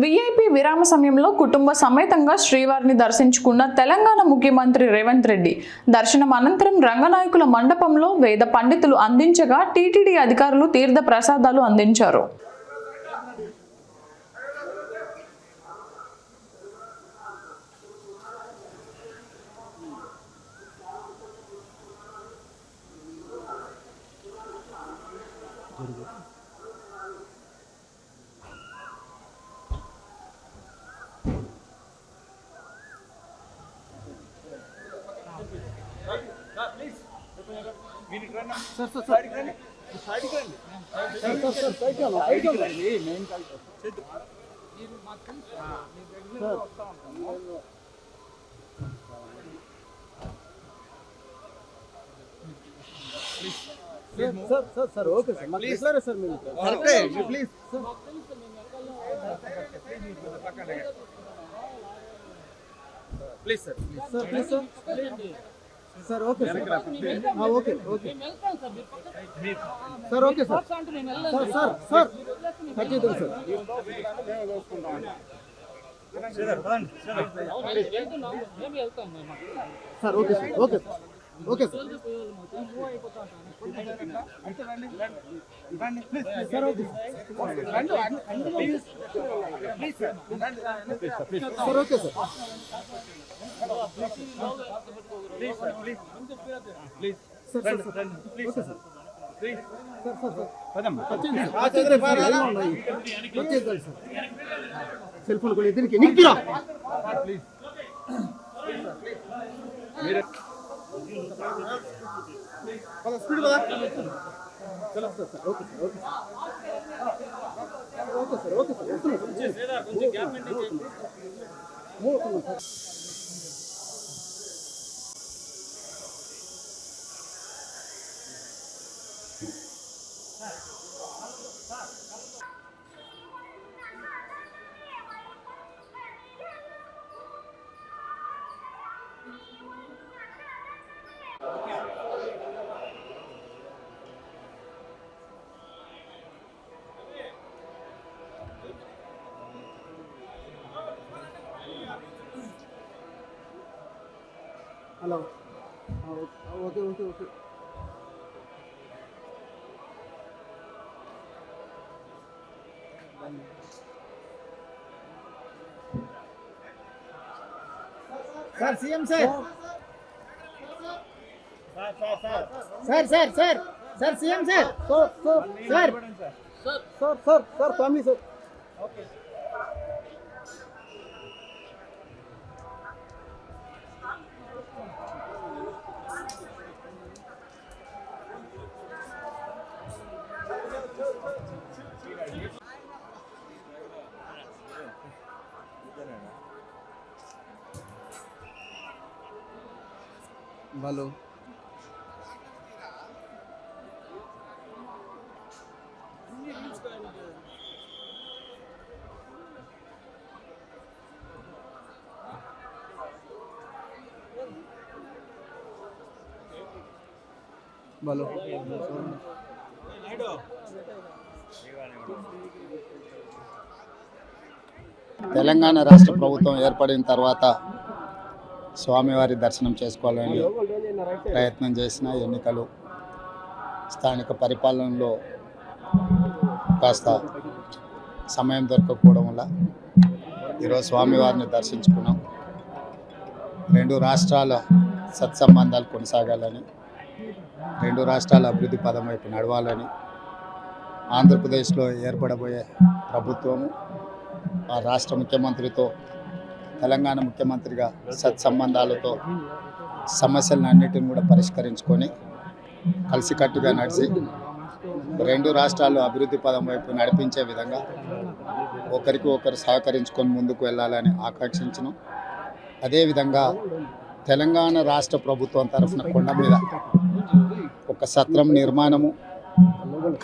VIP విరామ సమయంలో కుటుంబ సమేతంగా శ్రీవారిని దర్శించుకున్న తెలంగాణ ముఖ్యమంత్రి రేవంత్ రెడ్డి దర్శనం అనంతరం రంగనాయకుల మండపంలో వేద పండితులు అందించగా టీటీడీ అధికారులు తీర్థ ప్రసాదాలు అందించారు. सर ओके सर माకు రెగ్యులర్ సార్ మేము please please sir please sir okay sir हां okay okay sir okay sir sir sir thank you sir sir okay sir okay okay sir sir okay sir okay sir please sir sir please okay sir please sir sir sir పదమ్మా వచ్చేది బాగా ఉన్నాయి వచ్చేది sir cell phone కొలి దీనికి నిక్కిరా please మీరు పద speed పద చలో sir okay sir okay okay sir okay sir సేదా కొంచెం గ్యాప్ మెయింటైన్ చేయండి sir hello okay okay okay sir CM sir sir sir sir sir CM sir sir sir sir sir sir family sir okay hello बोलो తెలంగాణ రాష్ట్ర ప్రభుత్వం ఏర్పడిన తర్వాత స్వామివారి దర్శనం చేసుకోవాలని ప్రయత్నం చేసిన ఎన్నికలు స్థానిక పరిపాలనలో కాస్త సమయం దొరకకపోవడం వల్ల ఈరోజు స్వామివారిని దర్శించుకున్నాం. రెండు రాష్ట్రాల సత్సంబంధాలు కొనసాగాలని, రెండు రాష్ట్రాల అభివృద్ధి పదం వైపు నడవాలని, ఆంధ్రప్రదేశ్లో ఏర్పడబోయే ప్రభుత్వము ఆ రాష్ట్ర ముఖ్యమంత్రితో తెలంగాణ ముఖ్యమంత్రిగా సత్సంబంధాలతో సమస్యలన్నిటిని కూడా పరిష్కరించుకొని కలిసికట్టుగా నడిచి రెండు రాష్ట్రాలు అభివృద్ధి పదం వైపు నడిపించే విధంగా ఒకరికి ఒకరు సహకరించుకొని ముందుకు వెళ్ళాలని ఆకాంక్షించినాం. అదేవిధంగా తెలంగాణ రాష్ట్ర ప్రభుత్వం తరఫున కొండ మీద ఒక సత్రం నిర్మాణము,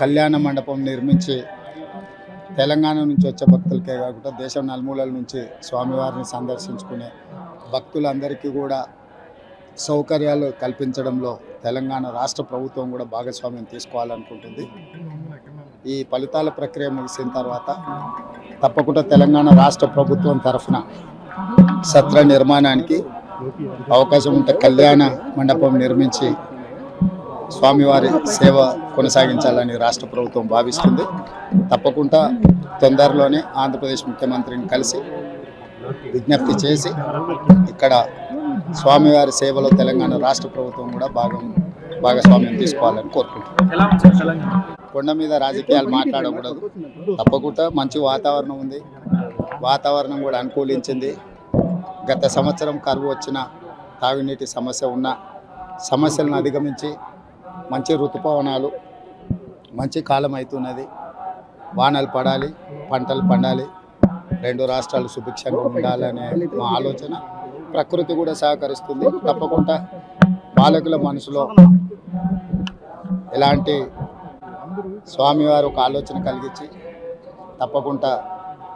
కళ్యాణ మండపం నిర్మించి తెలంగాణ నుంచి వచ్చే భక్తులకే కాకుండా దేశం నలుమూలల నుంచి స్వామివారిని సందర్శించుకునే భక్తులందరికీ కూడా సౌకర్యాలు కల్పించడంలో తెలంగాణ రాష్ట్ర ప్రభుత్వం కూడా భాగస్వామ్యం తీసుకోవాలనుకుంటుంది. ఈ ఫలితాల ప్రక్రియ ముగిసిన తర్వాత తప్పకుండా తెలంగాణ రాష్ట్ర ప్రభుత్వం తరఫున సత్ర నిర్మాణానికి అవకాశం ఉంటే కళ్యాణ మండపం నిర్మించి స్వామివారి సేవ కొనసాగించాలని రాష్ట్ర ప్రభుత్వం భావిస్తుంది. తప్పకుండా తొందరలోనే ఆంధ్రప్రదేశ్ ముఖ్యమంత్రిని కలిసి విజ్ఞప్తి చేసి ఇక్కడ స్వామివారి సేవలో తెలంగాణ రాష్ట్ర ప్రభుత్వం కూడా భాగస్వామ్యం తీసుకోవాలని కోరుకుంటున్నాం. కొండ మీద రాజకీయాలు మాట్లాడకూడదు. తప్పకుండా మంచి వాతావరణం ఉంది, వాతావరణం కూడా అనుకూలించింది. గత సంవత్సరం కరువు వచ్చిన, తాగునీటి సమస్య ఉన్న సమస్యలను అధిగమించి మంచి ఋతుపవనాలు, మంచి కాలం అవుతున్నది. వానలు పడాలి, పంటలు పండాలి, రెండు రాష్ట్రాలు సుభిక్షంగా ఉండాలనే మా ఆలోచన. ప్రకృతి కూడా సహకరిస్తుంది. తప్పకుండా పాలకుల మనసులో ఎలాంటి స్వామివారు ఒక ఆలోచన కలిగించి తప్పకుండా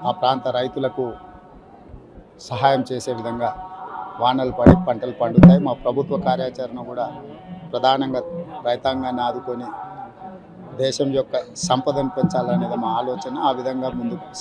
ఆ ప్రాంత రైతులకు సహాయం చేసే విధంగా వానలు పడి పంటలు పండుతాయి. మా ప్రభుత్వ కార్యాచరణ కూడా ప్రధానంగా రైతాంగాన్ని ఆదుకొని దేశం యొక్క సంపదను పెంచాలనేది మా ఆలోచన. ఆ విధంగా ముందుకు